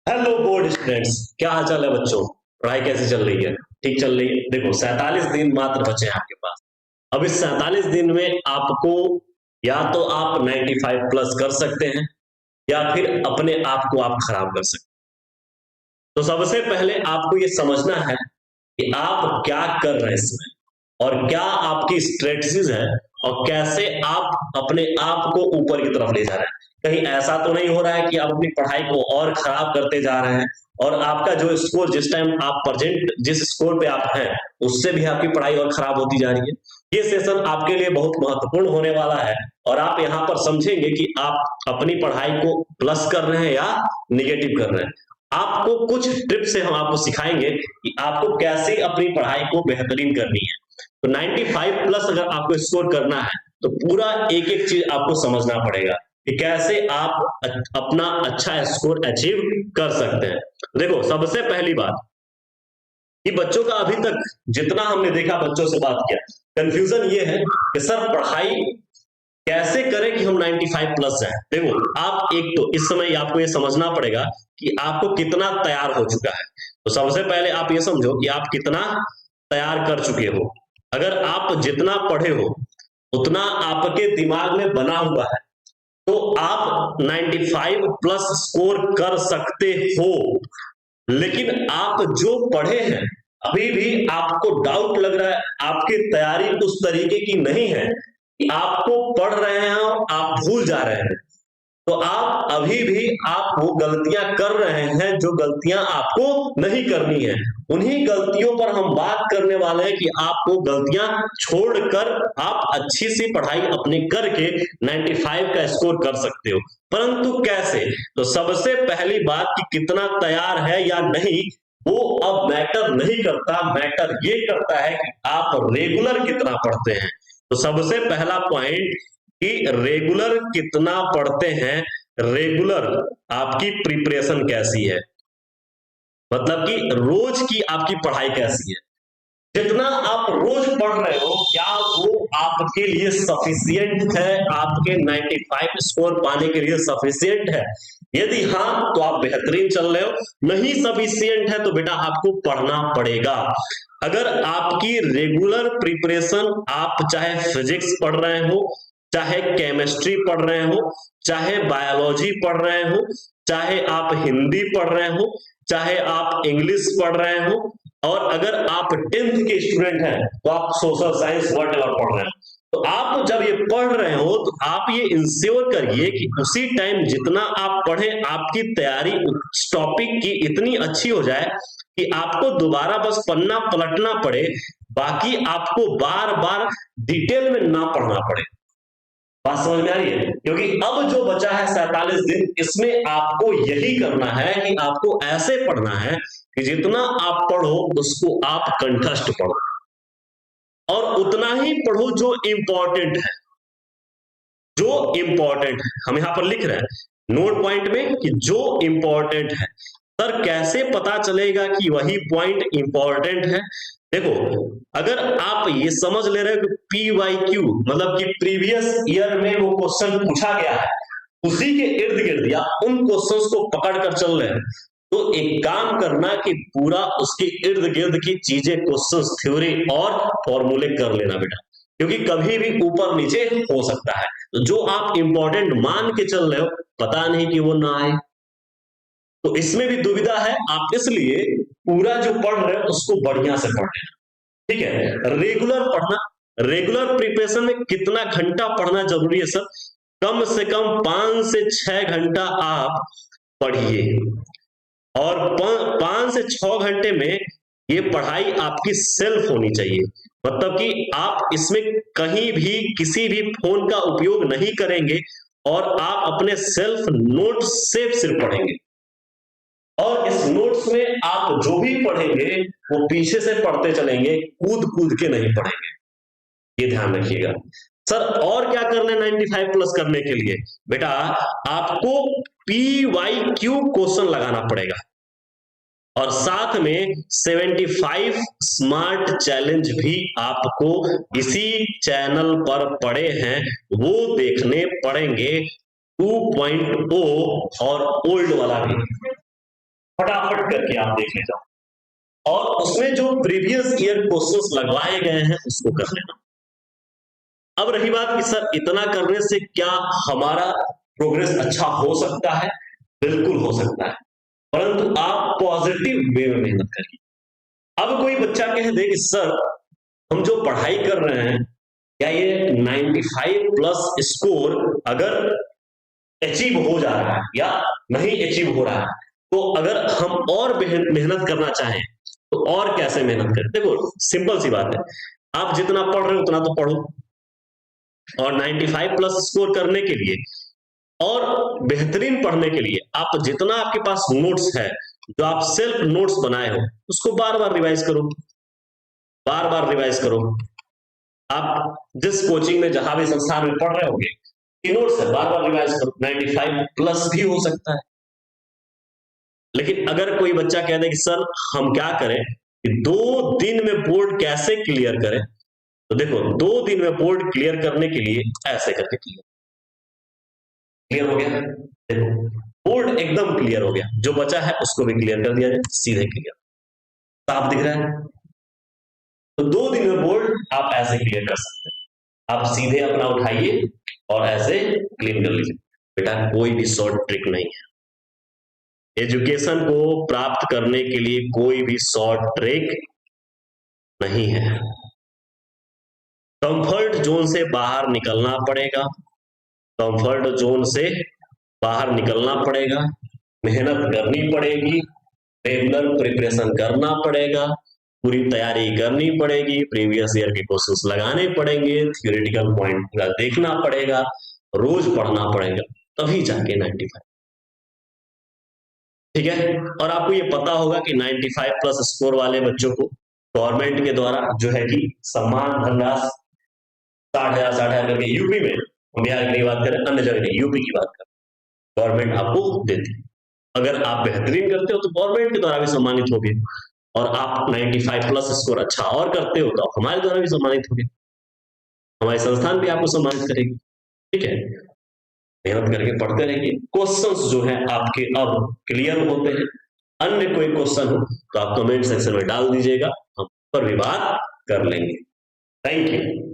Hello board students, क्या हाल चाल है बच्चों। पढ़ाई कैसी चल रही है? ठीक चल रही है। देखो 47 दिन मात्र बचे हैं आपके पास। अब इस 47 दिन में आपको या तो आप 95 प्लस कर सकते हैं या फिर अपने आप को आप खराब कर सकते हैं। तो सबसे पहले आपको ये समझना है कि आप क्या कर रहे हैं इसमें और क्या आपकी स्ट्रेटजीज है और कैसे आप अपने आप को ऊपर की तरफ ले जा रहे हैं। कहीं ऐसा तो नहीं हो रहा है कि आप अपनी पढ़ाई को और खराब करते जा रहे हैं और आपका जो स्कोर जिस टाइम आप प्रेजेंट जिस स्कोर पे आप हैं उससे भी आपकी पढ़ाई और खराब होती जा रही है। ये सेशन आपके लिए बहुत महत्वपूर्ण होने वाला है और आप यहाँ पर समझेंगे कि आप अपनी पढ़ाई को प्लस कर रहे हैं या निगेटिव कर रहे हैं। आपको कुछ टिप्स से हम आपको सिखाएंगे कि आपको कैसे अपनी पढ़ाई को बेहतरीन करनी है। तो 95 प्लस अगर आपको स्कोर करना है तो पूरा एक एक चीज आपको समझना पड़ेगा कि कैसे आप अपना अच्छा स्कोर अचीव कर सकते हैं। देखो सबसे पहली बात कि बच्चों का अभी तक जितना हमने देखा, बच्चों से बात किया, कंफ्यूजन ये है कि सर पढ़ाई कैसे करें कि हम 95 प्लस जाए। देखो आप एक तो इस समय आपको ये समझना पड़ेगा कि आपको कितना तैयार हो चुका है। तो सबसे पहले आप ये समझो कि आप कितना तैयार कर चुके हो। अगर आप जितना पढ़े हो उतना आपके दिमाग में बना हुआ है तो आप 95 प्लस स्कोर कर सकते हो। लेकिन आप जो पढ़े हैं अभी भी आपको डाउट लग रहा है, आपकी तैयारी उस तरीके की नहीं है कि आपको पढ़ रहे हैं और आप भूल जा रहे हैं, तो आप अभी भी आप वो गलतियां कर रहे हैं जो गलतियां आपको नहीं करनी है। उन्हीं गलतियों पर हम बात करने वाले हैं कि आप वो गलतियां छोड़कर आप अच्छी सी पढ़ाई अपने करके 95 का स्कोर कर सकते हो। परंतु कैसे? तो सबसे पहली बात कि कितना तैयार है या नहीं वो अब मैटर नहीं करता, मैटर ये करता है कि आप रेगुलर कितना पढ़ते हैं। तो सबसे पहला पॉइंट कि रेगुलर कितना पढ़ते हैं, रेगुलर आपकी प्रिपरेशन कैसी है, मतलब कि रोज की आपकी पढ़ाई कैसी है। जितना आप रोज पढ़ रहे हो क्या वो आपके लिए सफिशियंट है, आपके 95 स्कोर पाने के लिए सफिशियंट है? यदि हाँ तो आप बेहतरीन चल रहे हो, नहीं सफिशियंट है तो बेटा आपको पढ़ना पड़ेगा। अगर आपकी रेगुलर प्रिपरेशन, आप चाहे फिजिक्स पढ़ रहे हो, चाहे केमिस्ट्री पढ़ रहे हो, चाहे बायोलॉजी पढ़ रहे हो, चाहे आप हिंदी पढ़ रहे हो, चाहे आप इंग्लिश पढ़ रहे हो, और अगर आप 10th के स्टूडेंट हैं तो आप सोशल साइंस वट एवर पढ़ रहे हैं, तो आप जब ये पढ़ रहे हो तो आप ये इंश्योर करिए कि उसी टाइम जितना आप पढ़ें आपकी तैयारी उस टॉपिक की इतनी अच्छी हो जाए कि आपको दोबारा बस पन्ना पलटना पड़े, बाकी आपको बार बार डिटेल में ना पढ़ना पड़े। बात समझ में आ रही है? क्योंकि अब जो बचा है 47 दिन, इसमें आपको यही करना है कि आपको ऐसे पढ़ना है कि जितना आप पढ़ो उसको आप कंठस्थ पढ़ो और उतना ही पढ़ो जो इंपॉर्टेंट है। जो इंपॉर्टेंट है हम यहां पर लिख रहे हैं नोट पॉइंट में कि जो इंपॉर्टेंट है। सर कैसे पता चलेगा कि वही पॉइंट इंपॉर्टेंट है? देखो अगर आप ये समझ ले रहे हो कि PYQ मतलब कि प्रीवियस ईयर में वो क्वेश्चन पूछा गया है, उसी के इर्द गिर्द या उन क्वेश्चंस को पकड़ कर चल रहे हैं, तो एक काम करना कि पूरा उसके इर्द गिर्द की चीजें, क्वेश्चंस, थ्योरी और फॉर्मूले कर लेना बेटा, क्योंकि कभी भी ऊपर नीचे हो सकता है। तो जो आप इंपॉर्टेंट मान के चल रहे हो पता नहीं कि वो ना आए, तो इसमें भी दुविधा है। आप इसलिए पूरा जो पढ़ रहे हो उसको बढ़िया से पढ़ लेना, ठीक है। रेगुलर पढ़ना, रेगुलर प्रिपरेशन में कितना घंटा पढ़ना जरूरी है सर? कम से कम 5 से 6 घंटा आप पढ़िए और 5 से 6 घंटे में ये पढ़ाई आपकी सेल्फ होनी चाहिए, मतलब कि आप इसमें कहीं भी किसी भी फोन का उपयोग नहीं करेंगे और आप अपने सेल्फ नोट से सिर्फ पढ़ेंगे और इस नोट्स में आप जो भी पढ़ेंगे वो पीछे से पढ़ते चलेंगे, कूद कूद के नहीं पढ़ेंगे, ये ध्यान रखिएगा। सर और क्या करना है 95 प्लस करने के लिए? बेटा आपको PYQ क्वेश्चन लगाना पड़ेगा और साथ में 75 स्मार्ट चैलेंज भी आपको इसी चैनल पर पड़े हैं, वो देखने पड़ेंगे 2.0 और ओल्ड वाला भी। फटाफट करके आप देख ले जाओ, और उसमें जो प्रीवियस ईयर क्वेश्चंस लगवाए गए हैं उसको कर लेना। अब रही बात कि सर इतना करने से क्या हमारा प्रोग्रेस अच्छा हो सकता है? बिल्कुल हो सकता है, परंतु आप पॉजिटिव वे में मेहनत करिए। अब कोई बच्चा कह दे कि सर हम जो पढ़ाई कर रहे हैं, क्या ये 95 प्लस स्कोर अगर अचीव हो जा रहा है या नहीं अचीव हो रहा है, तो अगर हम और मेहनत करना चाहें तो और कैसे मेहनत करें? देखो सिंपल सी बात है, आप जितना पढ़ रहे हो उतना तो पढ़ो, और 95 प्लस स्कोर करने के लिए और बेहतरीन पढ़ने के लिए आप जितना आपके पास नोट्स है, जो आप सेल्फ नोट्स बनाए हो, उसको बार बार रिवाइज करो, बार बार रिवाइज करो। आप जिस कोचिंग में जहां भी संस्थान में पढ़ रहे होंगे, नोट्स है बार बार रिवाइज करो, 95 प्लस भी हो सकता है। लेकिन अगर कोई बच्चा कह दे कि सर हम क्या करें कि 2 दिन में बोर्ड कैसे क्लियर करें, तो देखो 2 दिन में बोर्ड क्लियर करने के लिए ऐसे करके क्लियर हो गया। देखो बोर्ड एकदम क्लियर हो गया, जो बचा है उसको भी क्लियर कर दिया जाए, सीधे क्लियर, साफ दिख रहा है। तो 2 दिन में बोर्ड आप ऐसे क्लियर कर सकते हैं। आप सीधे अपना उठाइए और ऐसे क्लीन कर लीजिए। बेटा कोई भी शॉर्ट ट्रिक नहीं है, एजुकेशन को प्राप्त करने के लिए कोई भी शॉर्ट ट्रिक नहीं है। कंफर्ट जोन से बाहर निकलना पड़ेगा, कंफर्ट जोन से बाहर निकलना पड़ेगा, मेहनत करनी पड़ेगी, रेगुलर प्रिपरेशन करना पड़ेगा, पूरी तैयारी करनी पड़ेगी, प्रीवियस ईयर के क्वेश्चंस लगाने पड़ेंगे, थ्योरेटिकल पॉइंट पूरा देखना पड़ेगा, रोज पढ़ना पड़ेगा, तभी जाके 95। ठीक है, और आपको ये पता होगा कि 95 प्लस स्कोर वाले बच्चों को गवर्नमेंट के द्वारा जो है कि सम्मान धनराशि 60,000 करके यूपी में, बिहार की बात करें, अन्य जगह नहीं, यूपी की बात करें, गवर्नमेंट आपको देती है। अगर आप बेहतरीन करते हो तो गवर्नमेंट के द्वारा भी सम्मानित होगे, और आप 95 प्लस स्कोर अच्छा और करते हो तो आप हमारे द्वारा भी सम्मानित होगे, हमारे संस्थान भी आपको सम्मानित करेगी। ठीक है, मेहनत करके पढ़ते रहिए, क्वेश्चंस जो है आपके अब क्लियर होते हैं। अन्य कोई क्वेश्चन हो तो आप कमेंट सेक्शन में डाल दीजिएगा, हम पर भी बात कर लेंगे। Thank you.